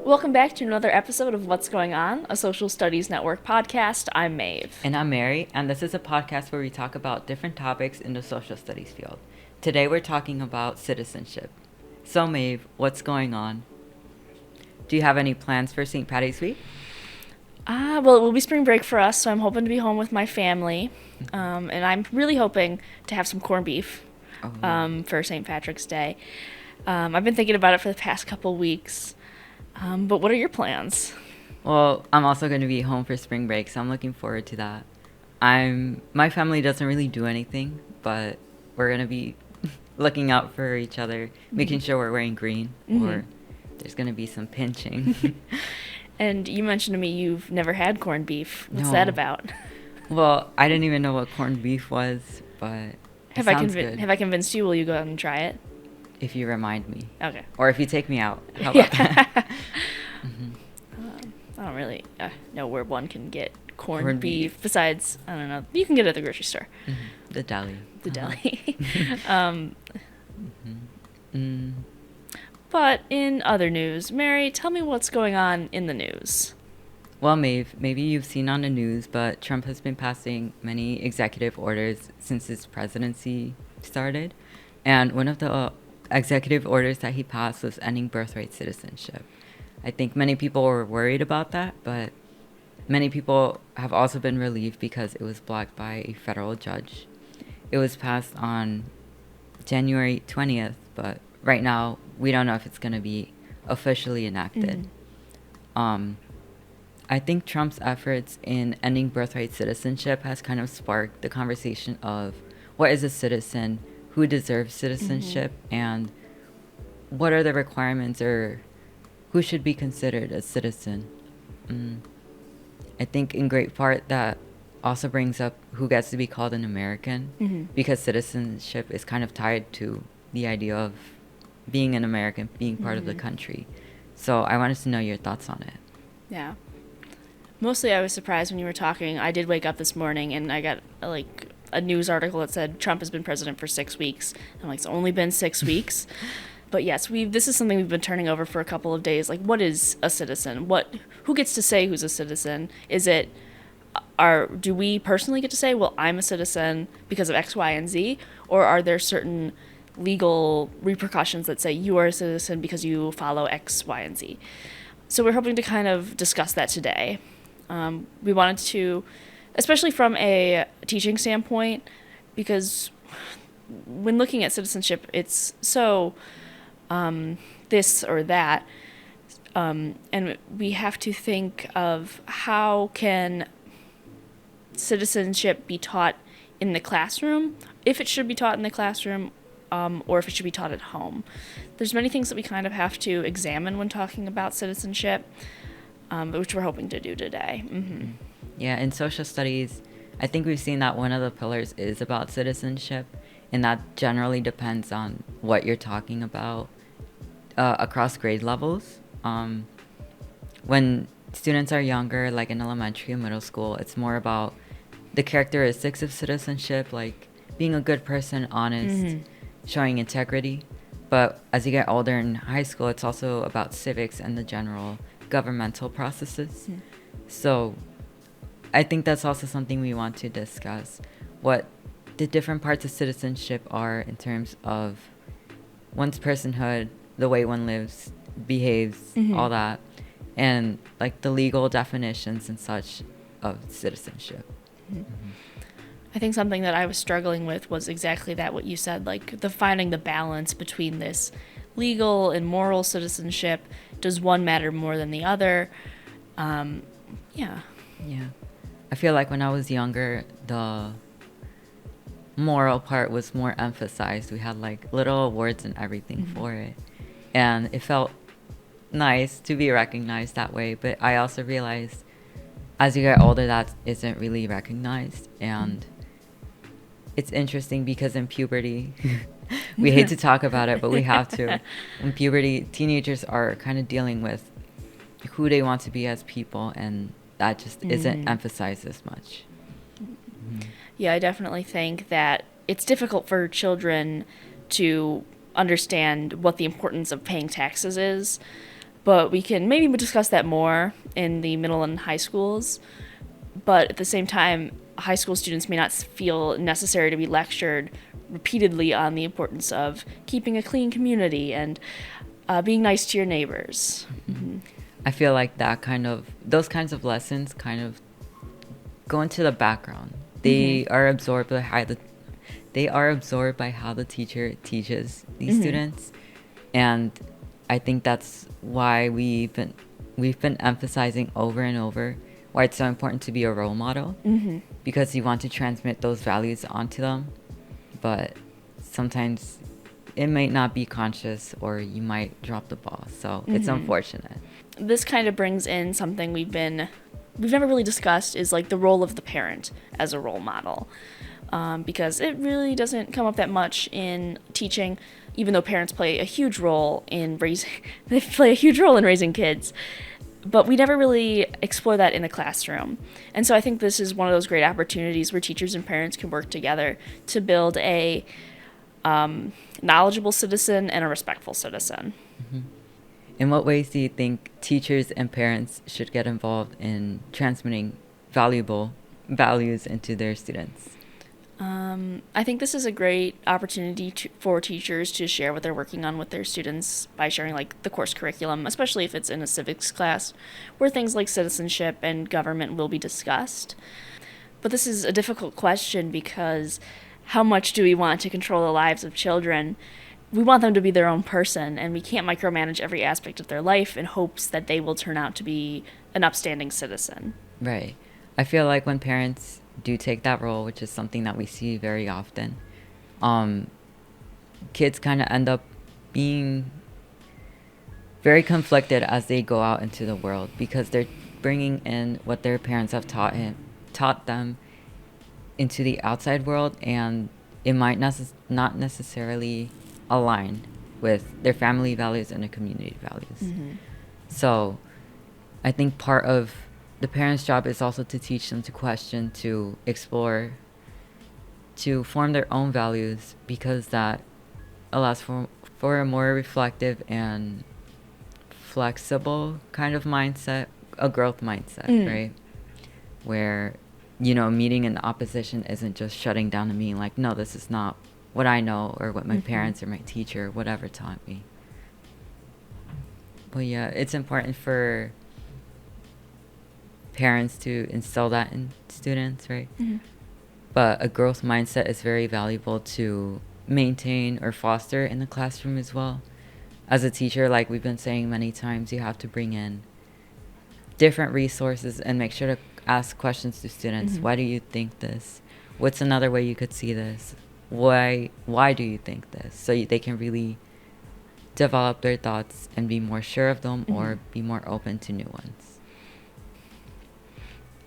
Welcome back to another episode of What's Going On, a Social Studies Network podcast. I'm Maeve. And I'm Mary, and this is a podcast where we talk about different topics in the social studies field. Today we're talking about citizenship. So, Maeve, what's going on? Do you have any plans for St. Patty's Week? Well, it will be spring break for us, so I'm hoping to be home with my family. And I'm really hoping to have some corned beef for St. Patrick's Day. I've been thinking about it for the past couple weeks. But what are your plans? Well, I'm also going to be home for spring break, so I'm looking forward to that. My family doesn't really do anything, but we're going to be looking out for each other, making sure we're wearing green, or there's going to be some pinching. And you mentioned to me you've never had corned beef. What's No. that about? Well, I didn't even know what corned beef was, but it sounds good. Have I convinced you? Will you go out and try it? If you remind me. Okay. Or if you take me out. How about that? I don't really know where one can get corned Corned beef. beef. Besides, I don't know. You can get it at the grocery store. The deli. The Uh-huh. deli. Mm. But in other news, Mary, tell me what's going on in the news. Well, Maeve, maybe you've seen on the news, but Trump has been passing many executive orders since his presidency started. And one of the executive orders that he passed was ending birthright citizenship. I think many people were worried about that, but many people have also been relieved because it was blocked by a federal judge. It was passed on January 20th, but right now we don't know if it's going to be officially enacted. I think Trump's efforts in ending birthright citizenship has kind of sparked the conversation of what is a citizen, who deserves citizenship, and what are the requirements or who should be considered a citizen. I think in great part that also brings up who gets to be called an American, because citizenship is kind of tied to the idea of being an American, being part of the country. So I wanted to know your thoughts on it. Yeah. Mostly I was surprised when you were talking. I did wake up this morning and I got a news article that said Trump has been president for 6 weeks. I'm like, it's only been 6 weeks. But yes, this is something we've been turning over for a couple of days. Like, what is a citizen? Who gets to say who's a citizen? Do we personally get to say, well, I'm a citizen because of X, Y, and Z? Or are there certain legal repercussions that say you are a citizen because you follow X, Y, and Z? So we're hoping to kind of discuss that today. We wanted to, especially from a teaching standpoint, because when looking at citizenship, it's so this or that, and we have to think of how can citizenship be taught in the classroom, if it should be taught in the classroom, or if it should be taught at home. There's many things that we kind of have to examine when talking about citizenship, which we're hoping to do today. Yeah, in social studies, I think we've seen that one of the pillars is about citizenship, and that generally depends on what you're talking about across grade levels. When students are younger, like in elementary and middle school, it's more about the characteristics of citizenship, like being a good person, honest, showing integrity. But as you get older in high school, it's also about civics and the general governmental processes. So I think that's also something we want to discuss, what the different parts of citizenship are in terms of one's personhood, the way one lives, behaves, all that, and like the legal definitions and such of citizenship. I think something that I was struggling with was exactly that, what you said, like finding the balance between this legal and moral citizenship. Does one matter more than the other? Yeah. I feel like when I was younger, the moral part was more emphasized. We had like little awards and everything for it. And it felt nice to be recognized that way. But I also realized as you get older, that isn't really recognized. And it's interesting because in puberty, we hate to talk about it, but we have to. In puberty, teenagers are kind of dealing with who they want to be as people, and that just isn't emphasized as much. Yeah, I definitely think that it's difficult for children to understand what the importance of paying taxes is. But we can maybe discuss that more in the middle and high schools. But at the same time, high school students may not feel necessary to be lectured repeatedly on the importance of keeping a clean community and being nice to your neighbors. Mm-hmm. I feel like those kinds of lessons kind of go into the background. They are absorbed by how the teacher teaches these students, and I think that's why we've been emphasizing over and over why it's so important to be a role model, because you want to transmit those values onto them, but sometimes it might not be conscious, or you might drop the ball. So it's unfortunate. This kind of brings in something we've never really discussed, is like the role of the parent as a role model, because it really doesn't come up that much in teaching, even though parents play a huge role in raising kids. But we never really explore that in the classroom. And so I think this is one of those great opportunities where teachers and parents can work together to build a knowledgeable citizen and a respectful citizen. In what ways do you think teachers and parents should get involved in transmitting valuable values into their students? I think this is a great opportunity for teachers to share what they're working on with their students by sharing like the course curriculum, especially if it's in a civics class where things like citizenship and government will be discussed. But this is a difficult question because how much do we want to control the lives of children? We want them to be their own person, and we can't micromanage every aspect of their life in hopes that they will turn out to be an upstanding citizen. Right. I feel like when parents do take that role, which is something that we see very often, kids kind of end up being very conflicted as they go out into the world, because they're bringing in what their parents have taught them into the outside world, and it might not necessarily align with their family values and their community values. So I think part of the parents' job is also to teach them to question, to explore, to form their own values, because that allows for a more reflective and flexible kind of mindset, a growth mindset, right? Where, meeting an opposition isn't just shutting down and being like, no, this is not what I know, or what my parents or my teacher or whatever taught me. But yeah, it's important for parents to instill that in students, right? But a growth mindset is very valuable to maintain or foster in the classroom as well. As a teacher, like we've been saying many times, you have to bring in different resources and make sure to ask questions to students. Why do you think this? What's another way you could see this? Why do you think this? So they can really develop their thoughts and be more sure of them, or be more open to new ones.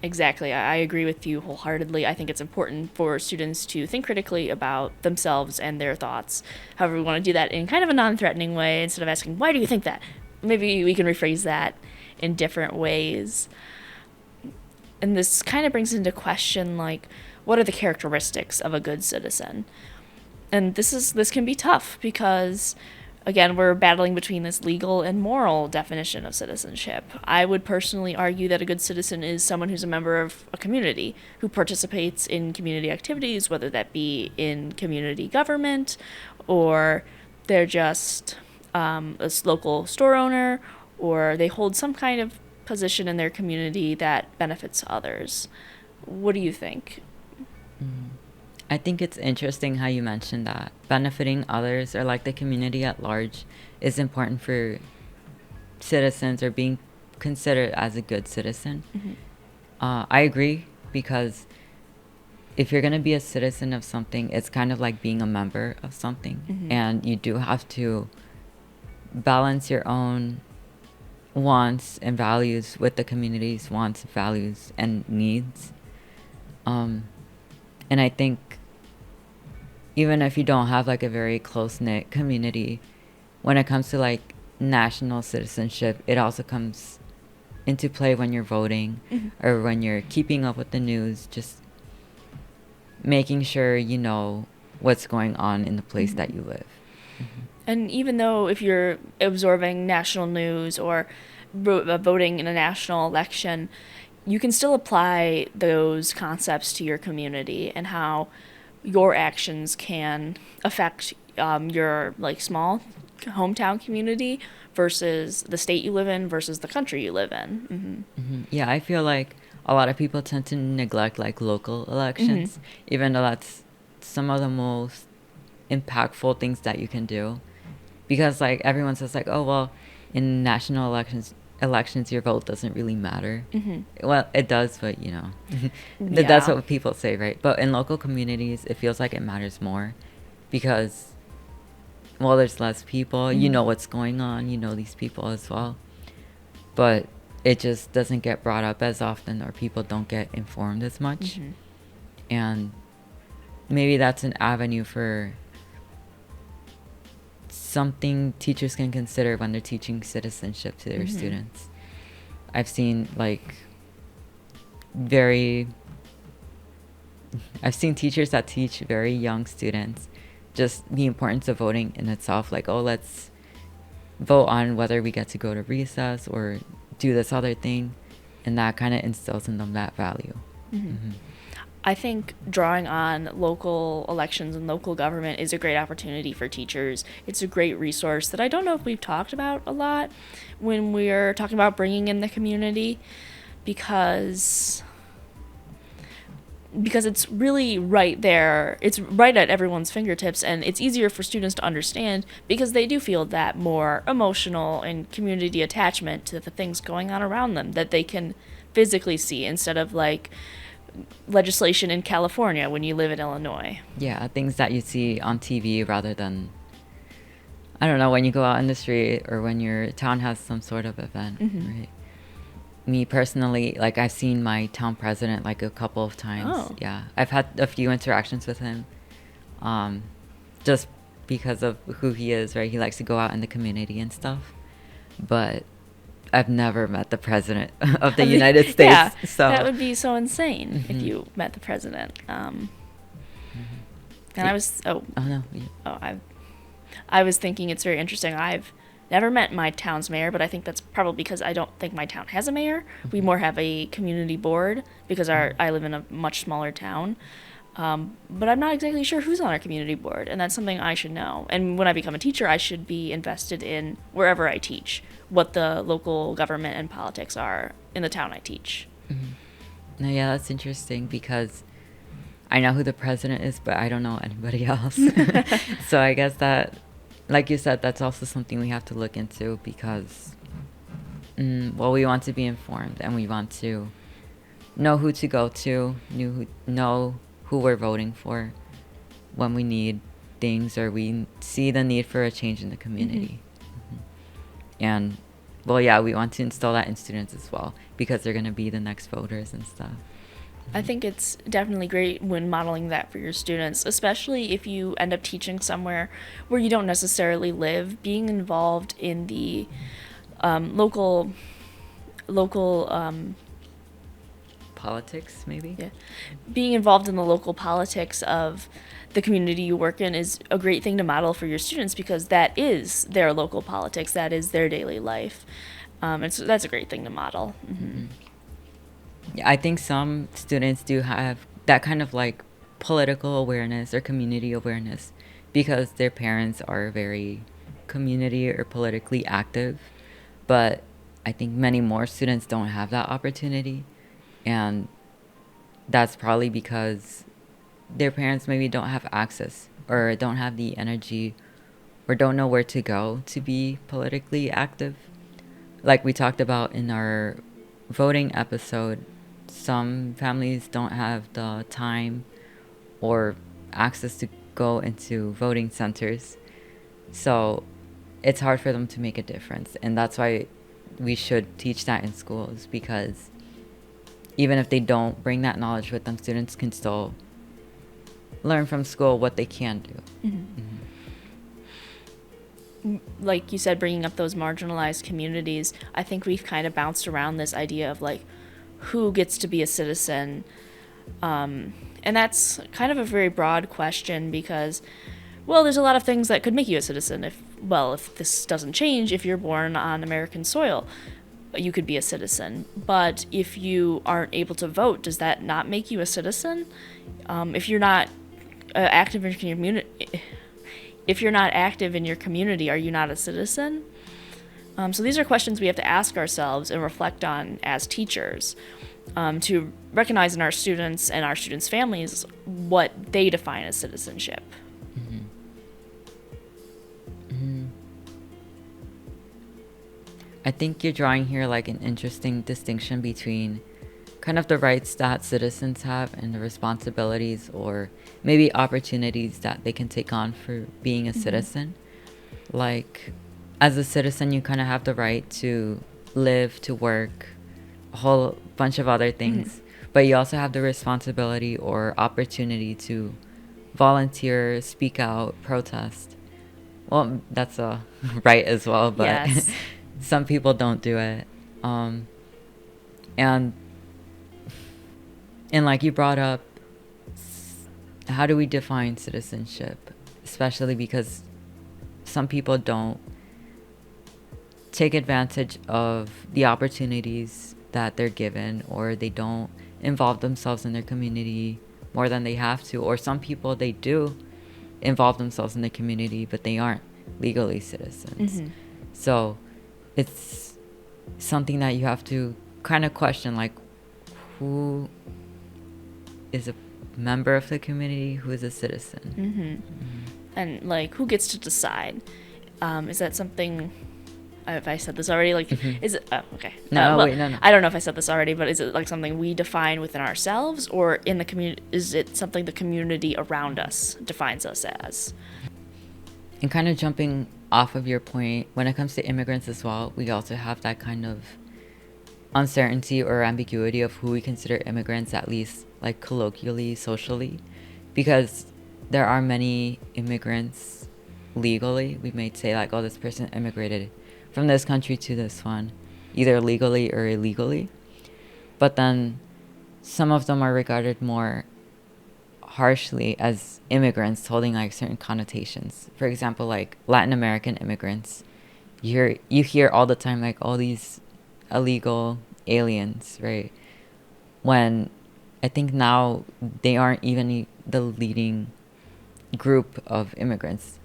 Exactly. I agree with you wholeheartedly. I think it's important for students to think critically about themselves and their thoughts. However, we want to do that in kind of a non-threatening way, instead of asking, why do you think that? Maybe we can rephrase that in different ways. And this kind of brings into question, like, what are the characteristics of a good citizen? And this can be tough because, again, we're battling between this legal and moral definition of citizenship. I would personally argue that a good citizen is someone who's a member of a community, who participates in community activities, whether that be in community government, or they're just a local store owner, or they hold some kind of position in their community that benefits others. What do you think? I think it's interesting how you mentioned that benefiting others, or like the community at large, is important for citizens, or being considered as a good citizen. I agree, because if you're going to be a citizen of something, it's kind of like being a member of something. And you do have to balance your own wants and values with the community's wants, values, and needs. And I think even if you don't have like a very close-knit community, when it comes to like national citizenship, it also comes into play when you're voting, or when you're keeping up with the news, just making sure you know what's going on in the place that you live. And even though if you're absorbing national news or voting in a national election, you can still apply those concepts to your community and how your actions can affect your like small hometown community versus the state you live in versus the country you live in. Yeah, I feel like a lot of people tend to neglect like local elections, even though that's some of the most impactful things that you can do. Because like everyone says like, oh well, in national elections your vote doesn't really matter. Well, it does, but you know, that's Yeah. what people say, right? But in local communities, it feels like it matters more because, well, there's less people. You know what's going on. You know these people as well, but it just doesn't get brought up as often, or people don't get informed as much. And maybe that's an avenue for something teachers can consider when they're teaching citizenship to their students. I've seen I've seen teachers that teach very young students just the importance of voting in itself. Like, oh, let's vote on whether we get to go to recess or do this other thing. And that kind of instills in them that value. I think drawing on local elections and local government is a great opportunity for teachers. It's a great resource that I don't know if we've talked about a lot when we're talking about bringing in the community because it's really right there. It's right at everyone's fingertips, and it's easier for students to understand because they do feel that more emotional and community attachment to the things going on around them that they can physically see instead of like legislation in California when you live in Illinois. Yeah, things that you see on TV rather than, I don't know, when you go out in the street or when your town has some sort of event, right? Me personally, like I've seen my town president like a couple of times. Oh. Yeah, I've had a few interactions with him, just because of who he is, right? He likes to go out in the community and stuff, but I've never met the president of the United States. Yeah, so that would be so insane if you met the president. And I was I was thinking it's very interesting. I've never met my town's mayor, but I think that's probably because I don't think my town has a mayor. We more have a community board because I live in a much smaller town. But I'm not exactly sure who's on our community board, and that's something I should know. And when I become a teacher, I should be invested in wherever I teach, what the local government and politics are in the town I teach. No, yeah, that's interesting because I know who the president is, but I don't know anybody else. So I guess that, like you said, that's also something we have to look into because, well, we want to be informed and we want to know who to go to, know who we're voting for when we need things or we see the need for a change in the community. And, well, yeah, we want to install that in students as well because they're going to be the next voters and stuff. I think it's definitely great when modeling that for your students, especially if you end up teaching somewhere where you don't necessarily live. Being involved in the local Politics, maybe? Yeah. Being involved in the local politics of the community you work in is a great thing to model for your students because that is their local politics. That is their daily life. And so that's a great thing to model. Yeah, I think some students do have that kind of like political awareness or community awareness because their parents are very community or politically active. But I think many more students don't have that opportunity. And that's probably because their parents maybe don't have access or don't have the energy or don't know where to go to be politically active. Like we talked about in our voting episode, some families don't have the time or access to go into voting centers. So it's hard for them to make a difference. And that's why we should teach that in schools because even if they don't bring that knowledge with them, students can still learn from school what they can do. Like you said, bringing up those marginalized communities, I think we've kind of bounced around this idea of like who gets to be a citizen. And that's kind of a very broad question because Well, there's a lot of things that could make you a citizen. If this doesn't change, if you're born on American soil, you could be a citizen. But if you aren't able to vote, does that not make you a citizen? If you're not active in your community, are you not a citizen? So these are questions we have to ask ourselves and reflect on as teachers, to recognize in our students and our students' families what they define as citizenship. I think you're drawing here like an interesting distinction between kind of the rights that citizens have and the responsibilities or maybe opportunities that they can take on for being a citizen. Like, as a citizen, you kind of have the right to live, to work, a whole bunch of other things. But you also have the responsibility or opportunity to volunteer, speak out, protest. Well, that's a right as well, but Yes. some people don't do it. And like you brought up, how do we define citizenship? Especially because some people don't take advantage of the opportunities that they're given, or they don't involve themselves in their community more than they have to. Or some people, they do involve themselves in the community, but they aren't legally citizens. So it's something that you have to kind of question, like, who is a member of the community, who is a citizen. And like, who gets to decide? Is that something, if I said this already, like, is it, oh, okay. No. I don't know if I said this already, but is it like something we define within ourselves, or in the community? Is it something the community around us defines us as? And kind of jumping off of your point, when it comes to immigrants as well, we also have that kind of uncertainty or ambiguity of who we consider immigrants, at least like colloquially, socially, because there are many immigrants legally. We may say like, oh, this person immigrated from this country to this one, either legally or illegally. But then some of them are regarded more harshly as immigrants, holding like certain connotations. For example, like Latin American immigrants, you hear all the time like all these illegal aliens, right? When I think now they aren't even the leading group of immigrants.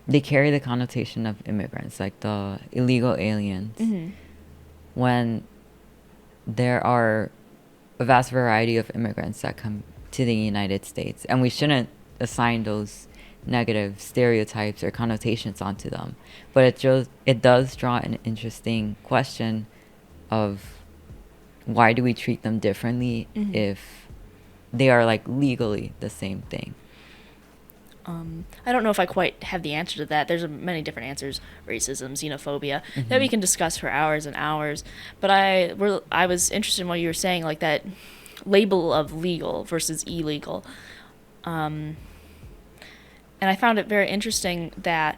They carry the connotation of immigrants, like the illegal aliens, when there are a vast variety of immigrants that come to the United States, and we shouldn't assign those negative stereotypes or connotations onto them. But it does draw an interesting question of why do we treat them differently if they are like legally the same thing. I don't know if I quite have the answer to that. There's many different answers: racism, xenophobia, that we can discuss for hours and hours. But I was interested in what you were saying, like that label of legal versus illegal. And I found it very interesting that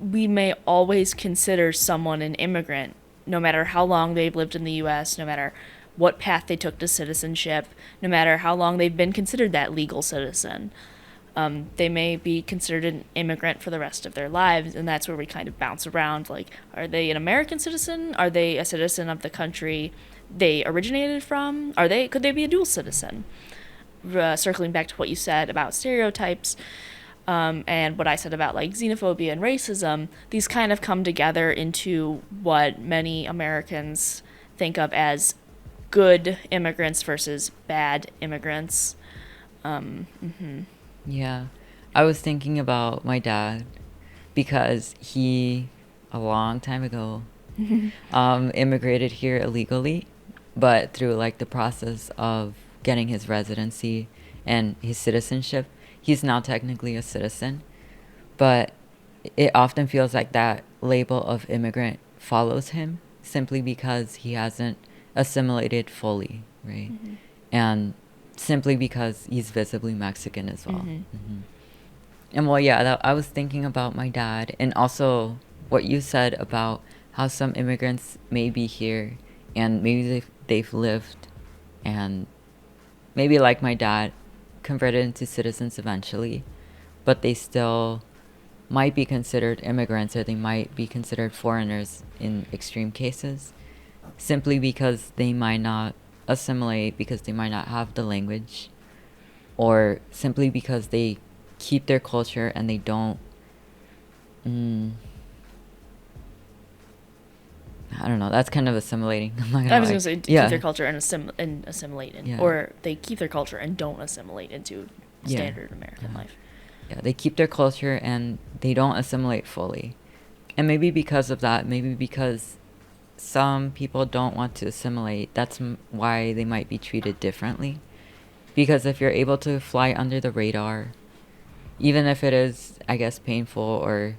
we may always consider someone an immigrant, no matter how long they've lived in the U.S., no matter what path they took to citizenship, no matter how long they've been considered that legal citizen. They may be considered an immigrant for the rest of their lives, and that's where we kind of bounce around. Like, are they an American citizen? Are they a citizen of the country they originated from? Could they be a dual citizen? Circling back to what you said about stereotypes, and what I said about like xenophobia and racism, these kind of come together into what many Americans think of as good immigrants versus bad immigrants. Yeah, I was thinking about my dad because he, a long time ago, immigrated here illegally, but through like the process of getting his residency and his citizenship, he's now technically a citizen. But it often feels like that label of immigrant follows him simply because he hasn't assimilated fully, right? And simply because he's visibly Mexican as well. And well, yeah, I was thinking about my dad, and also what you said about how some immigrants may be here and maybe they've lived and maybe like my dad converted into citizens eventually, but they still might be considered immigrants, or they might be considered foreigners in extreme cases, simply because they might not assimilate, because they might not have the language, or simply because they keep their culture and they don't I don't know. That's kind of assimilating. I was going to say keep their culture and assimilate, Yeah. or they keep their culture and don't assimilate into standard American life. Yeah, they keep their culture and they don't assimilate fully. And maybe because of that, maybe because some people don't want to assimilate, that's why they might be treated differently. Because if you're able to fly under the radar, even if it is, I guess, painful or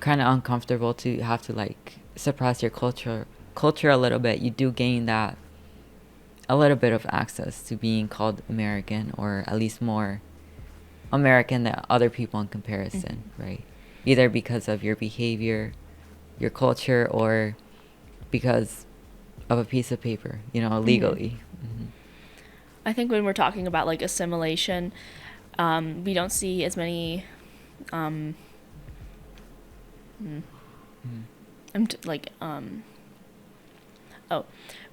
kind of uncomfortable to have to like suppress your culture a little bit, you do gain that a little bit of access to being called American, or at least more American than other people in comparison, right? Either because of your behavior, your culture, or because of a piece of paper, legally. I think when we're talking about like assimilation, we don't see as many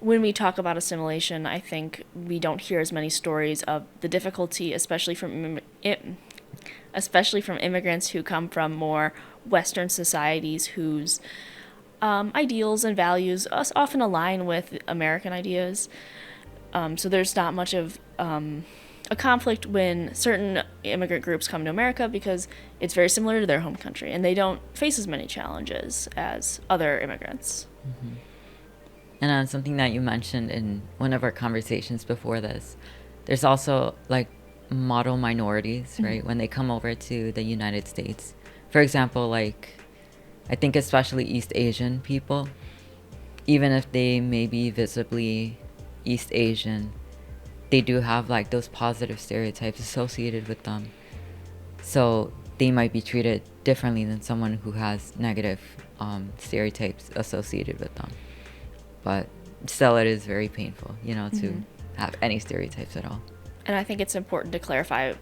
when we talk about assimilation, I think we don't hear as many stories of the difficulty, especially from immigrants who come from more Western societies, whose ideals and values often align with American ideas. So there's not much of a conflict when certain immigrant groups come to America, because it's very similar to their home country, and they don't face as many challenges as other immigrants. And something that you mentioned in one of our conversations before this, there's also like model minorities, right? When they come over to the United States. For example, like I think especially East Asian people, even if they may be visibly East Asian, they do have like those positive stereotypes associated with them. So they might be treated differently than someone who has negative stereotypes associated with them. But still, it is very painful, to have any stereotypes at all. And I think it's important to clarify,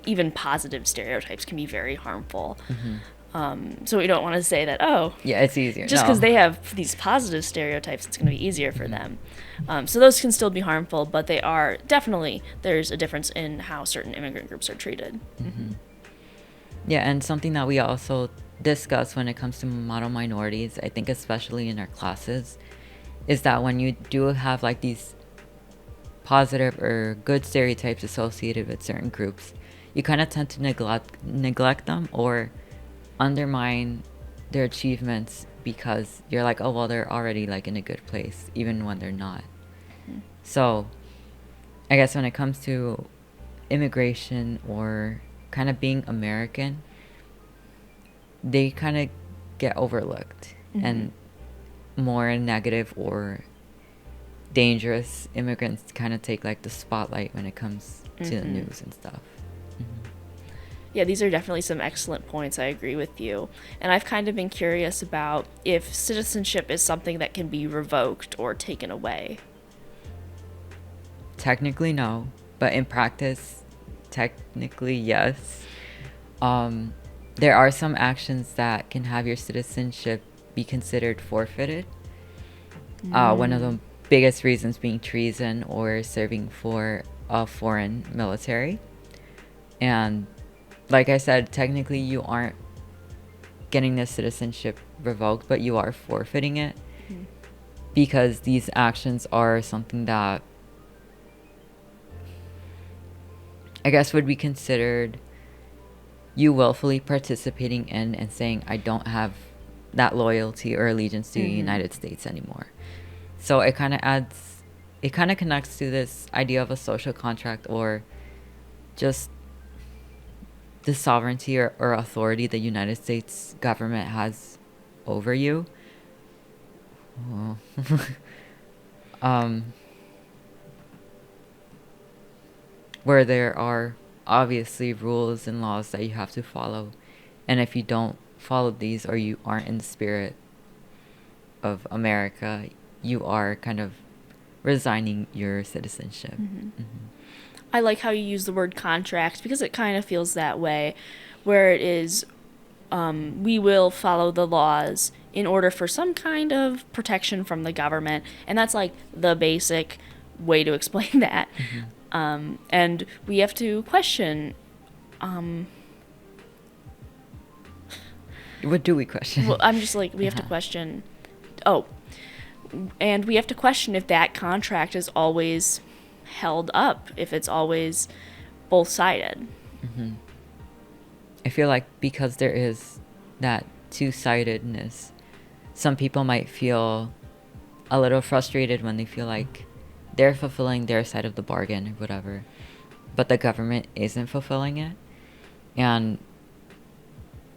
even positive stereotypes can be very harmful. So we don't want to say that, yeah, it's easier. Just because they have these positive stereotypes, it's going to be easier for them. So those can still be harmful, but they are definitely, there's a difference in how certain immigrant groups are treated. Yeah, and something that we also discuss when it comes to model minorities, I think especially in our classes, is that when you do have like these positive or good stereotypes associated with certain groups, you kind of tend to neglect them or undermine their achievements, because you're like, oh well, they're already like in a good place even when they're not. So I guess when it comes to immigration or kind of being American, they kind of get overlooked, and more negative or dangerous immigrants kind of take like the spotlight when it comes to the news and stuff. Yeah, these are definitely some excellent points. I agree with you. And I've kind of been curious about if citizenship is something that can be revoked or taken away. Technically, no. But in practice, technically, yes. There are some actions that can have your citizenship be considered forfeited. One of the biggest reasons being treason or serving for a foreign military. And like I said, technically you aren't getting the citizenship revoked, but you are forfeiting it because these actions are something that I guess would be considered you willfully participating in and saying, I don't have that loyalty or allegiance to the United States anymore. So it kind of connects to this idea of a social contract, or just the sovereignty or authority the United States government has over you. Where there are obviously rules and laws that you have to follow, and if you don't follow these, or you aren't in the spirit of America, you are kind of resigning your citizenship. I like how you use the word contract because it kind of feels that way, where it is we will follow the laws in order for some kind of protection from the government. And that's like the basic way to explain that. And we have to question. What do we question? Well, I'm just like, we have to question. Oh, and we have to question if that contract is always held up, if it's always both sided. I feel like because there is that two-sidedness, some people might feel a little frustrated when they feel like they're fulfilling their side of the bargain or whatever, but the government isn't fulfilling it. And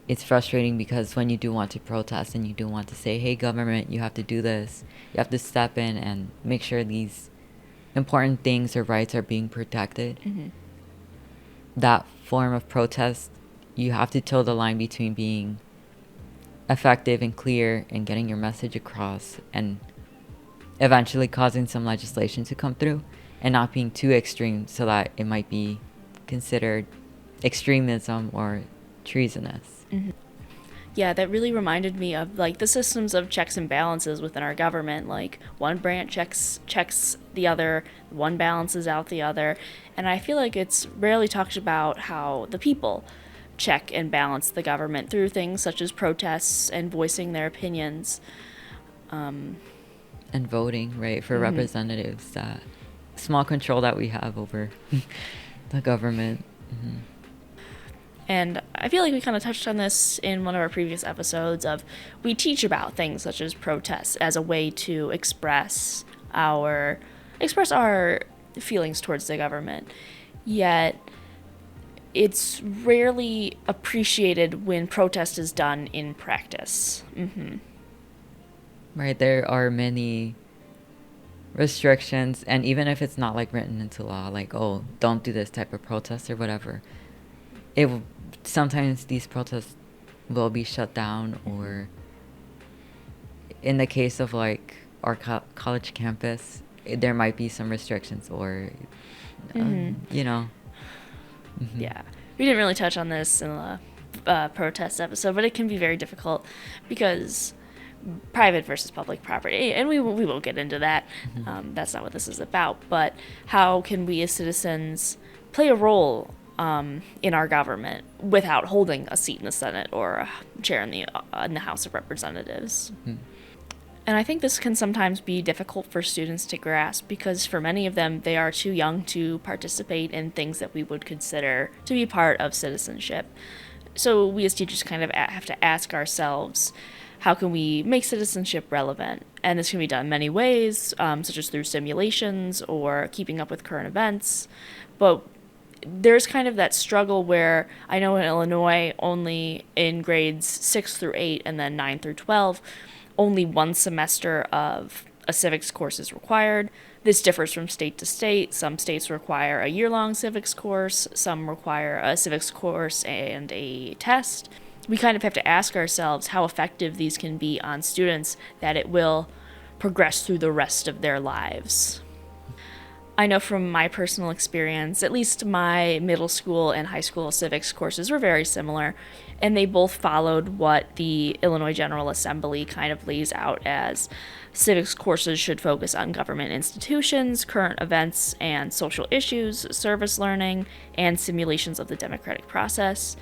it's frustrating because when you do want to protest and you do want to say, hey, government, you have to do this, you have to step in and make sure these important things or rights are being protected. That form of protest, you have to toe the line between being effective and clear and getting your message across and eventually causing some legislation to come through, and not being too extreme so that it might be considered extremism or treasonous. Yeah, that really reminded me of like the systems of checks and balances within our government. Like one branch checks the other, one balances out the other, and I feel like it's rarely talked about how the people check and balance the government through things such as protests and voicing their opinions. And voting, right, for representatives, that small control that we have over the government. And I feel like we kind of touched on this in one of our previous episodes of we teach about things such as protests as a way to express our feelings towards the government. Yet it's rarely appreciated when protest is done in practice. Right, there are many restrictions, and even if it's not like written into law, like, oh, don't do this type of protest or whatever, sometimes these protests will be shut down, or in the case of like our college campus, there might be some restrictions, or you know. Yeah, we didn't really touch on this in the protest episode, but it can be very difficult because private versus public property, and we won't get into that. That's not what this is about. But how can we as citizens play a role in our government without holding a seat in the Senate or a chair in the House of Representatives? And I think this can sometimes be difficult for students to grasp because for many of them, they are too young to participate in things that we would consider to be part of citizenship. So we as teachers kind of have to ask ourselves, how can we make citizenship relevant? And this can be done in many ways, such as through simulations or keeping up with current events. But there's kind of that struggle where I know in Illinois, only in grades 6 through 8 and then 9 through 12, only one semester of a civics course is required. This differs from state to state. Some states require a year-long civics course. Some require a civics course and a test. We kind of have to ask ourselves how effective these can be on students that it will progress through the rest of their lives. I know from my personal experience, at least my middle school and high school civics courses were very similar, and they both followed what the Illinois General Assembly kind of lays out as civics courses should focus on government institutions, current events and social issues, service learning, and simulations of the democratic process.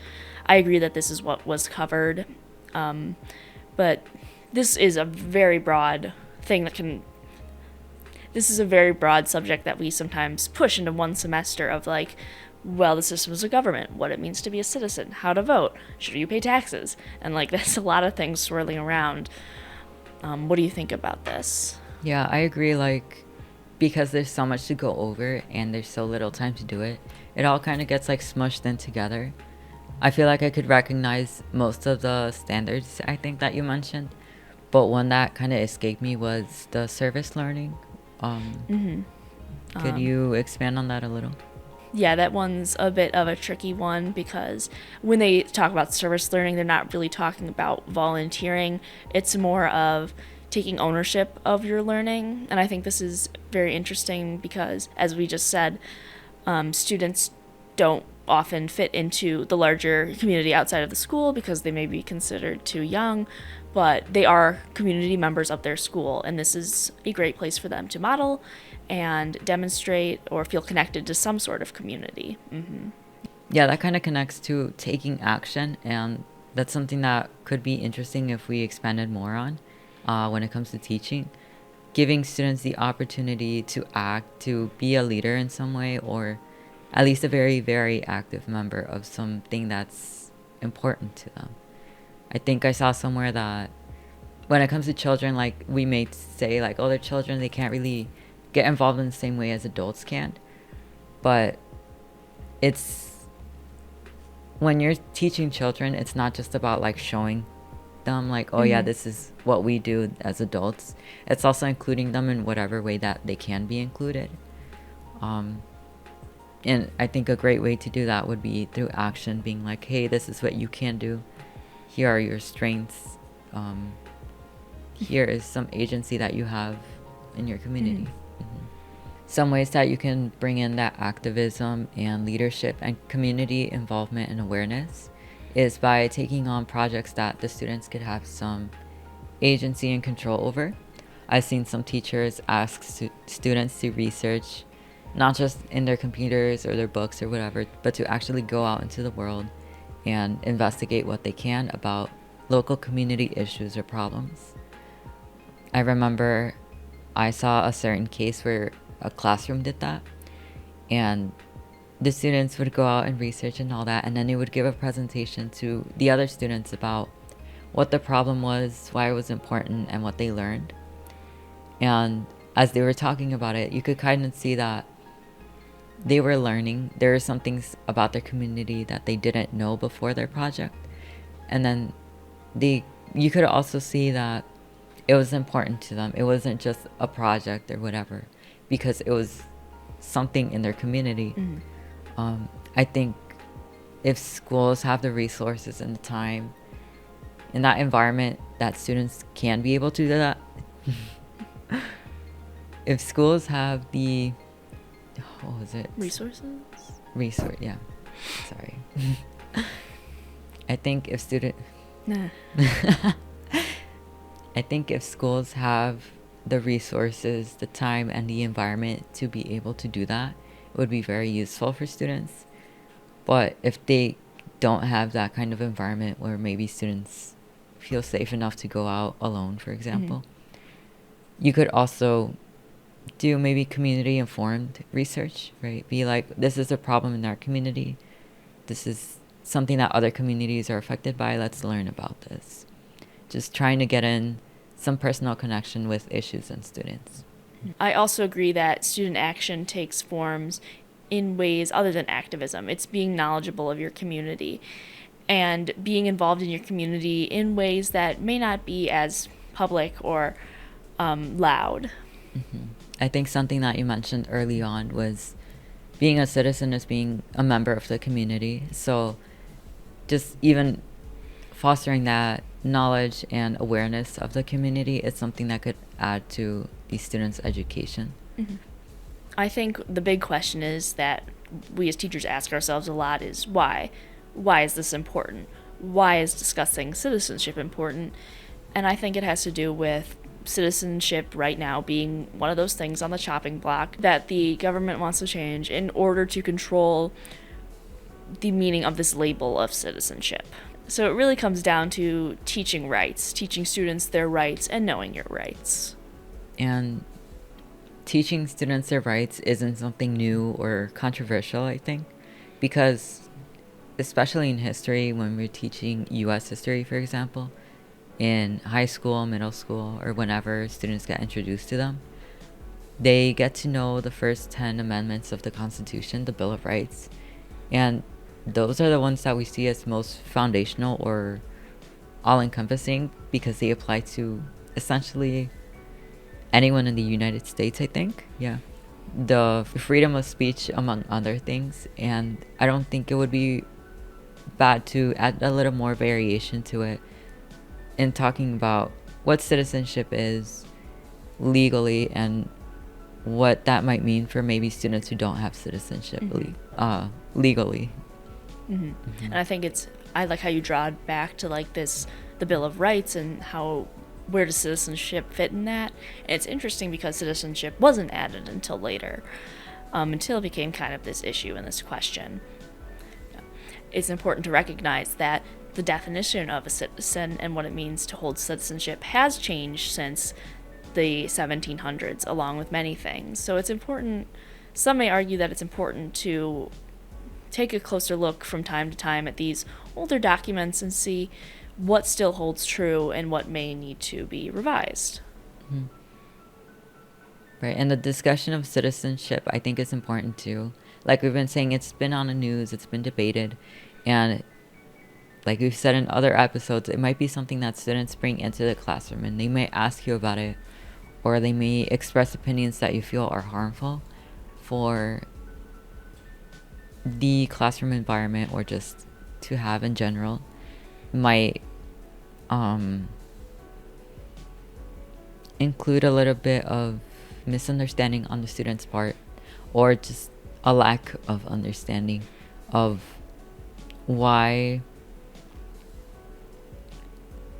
I agree that this is what was covered, but this is a very broad thing this is a very broad subject that we sometimes push into one semester of like, well, the systems of government, what it means to be a citizen, how to vote, should you pay taxes? And like, that's a lot of things swirling around. What do you think about this? Yeah, I agree. Like, because there's so much to go over and there's so little time to do it, it all kind of gets like smushed in together. I feel like I could recognize most of the standards I think that you mentioned, but one that kind of escaped me was the service learning. Could you expand on that a little? Yeah, that one's a bit of a tricky one because when they talk about service learning, they're not really talking about volunteering. It's more of taking ownership of your learning. And I think this is very interesting because, as we just said, Students don't often fit into the larger community outside of the school because they may be considered too young, but they are community members of their school, and this is a great place for them to model and demonstrate or feel connected to some sort of community. Yeah, that kind of connects to taking action, and that's something that could be interesting if we expanded more on when it comes to teaching. Giving students the opportunity to act, to be a leader in some way, or at least a very, very active member of something that's important to them. I think I saw somewhere that when it comes to children, like we may say like, oh, they're children, they can't really get involved in the same way as adults can. But it's when you're teaching children, it's not just about like showing them like, oh yeah, this is what we do as adults. It's also including them in whatever way that they can be included. And I think a great way to do that would be through action, being like, hey, this is what you can do. Here are your strengths. Here is some agency that you have in your community. Some ways that you can bring in that activism and leadership and community involvement and awareness is by taking on projects that the students could have some agency and control over. I've seen some teachers ask students to research, not just in their computers or their books or whatever, but to actually go out into the world and investigate what they can about local community issues or problems. I remember I saw a certain case where a classroom did that, and the students would go out and research and all that, and then they would give a presentation to the other students about what the problem was, why it was important, and what they learned. And as they were talking about it, you could kind of see that they were learning. There were some things about their community that they didn't know before their project. And then you could also see that it was important to them. It wasn't just a project or whatever, because it was something in their community. I think if schools have the resources and the time in that environment that students can be able to do that, if schools have the, what was it? Yeah. Sorry. I think if I think if schools have the resources, the time, and the environment to be able to do that, it would be very useful for students. But if they don't have that kind of environment where maybe students feel safe enough to go out alone, for example, you could also do maybe community informed research, right? Be like, this is a problem in our community. This is something that other communities are affected by. Let's learn about this. Just trying to get in some personal connection with issues and students. I also agree that student action takes forms in ways other than activism. It's being knowledgeable of your community and being involved in your community in ways that may not be as public or loud. I think something that you mentioned early on was being a citizen is being a member of the community. So just even fostering that knowledge and awareness of the community is something that could add to the students' education. I think the big question is that we as teachers ask ourselves a lot is why? Why is this important? Why is discussing citizenship important? And I think it has to do with citizenship right now being one of those things on the chopping block that the government wants to change in order to control the meaning of this label of citizenship. So it really comes down to teaching rights, teaching students their rights, and knowing your rights. And teaching students their rights isn't something new or controversial, I think, because especially in history, when we're teaching U.S. history, for example, in high school, middle school, or whenever students get introduced to them, they get to know the first 10 amendments of the Constitution, the Bill of Rights, and those are the ones that we see as most foundational or all-encompassing because they apply to essentially anyone in the United States, I think. Yeah. The freedom of speech, among other things. And I don't think it would be bad to add a little more variation to it in talking about what citizenship is legally and what that might mean for maybe students who don't have citizenship legally. And I think I like how you draw it back to like the Bill of Rights and where does citizenship fit in that? And it's interesting because citizenship wasn't added until later, until it became kind of this issue and this question. It's important to recognize that the definition of a citizen and what it means to hold citizenship has changed since the 1700s, along with many things. So it's important, some may argue that it's important to take a closer look from time to time at these older documents and see what still holds true and what may need to be revised. Right, and the discussion of citizenship, I think, is important too. Like we've been saying, it's been on the news, it's been debated, and like we've said in other episodes, it might be something that students bring into the classroom, and they may ask you about it, or they may express opinions that you feel are harmful for the classroom environment or just to have in general. Might include a little bit of misunderstanding on the student's part, or just a lack of understanding of why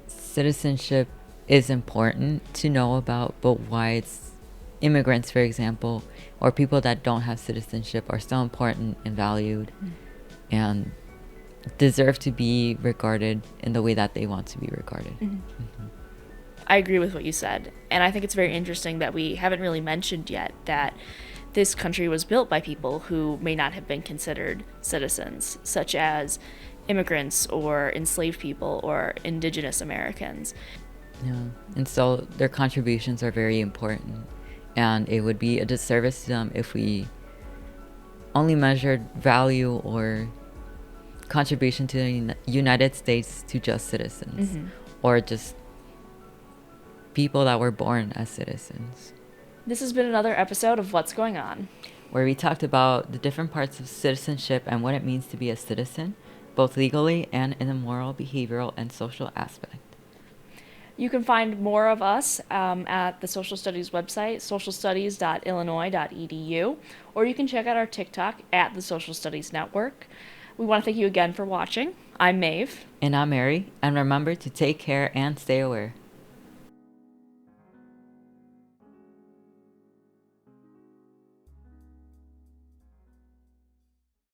citizenship is important to know about, but why it's immigrants, for example, or people that don't have citizenship are still important and valued and deserve to be regarded in the way that they want to be regarded. I agree with what you said, and I think it's very interesting that we haven't really mentioned yet that this country was built by people who may not have been considered citizens, such as immigrants or enslaved people or indigenous Americans. Yeah, and so their contributions are very important, and it would be a disservice to them if we only measured value or contribution to the United States to just citizens, or just people that were born as citizens. This has been another episode of What's Going On, where we talked about the different parts of citizenship and what it means to be a citizen, both legally and in a moral, behavioral, and social aspect. You can find more of us at the Social Studies website, socialstudies.illinois.edu, or you can check out our TikTok at the Social Studies Network. We want to thank you again for watching. I'm Maeve. And I'm Mary. And remember to take care and stay aware.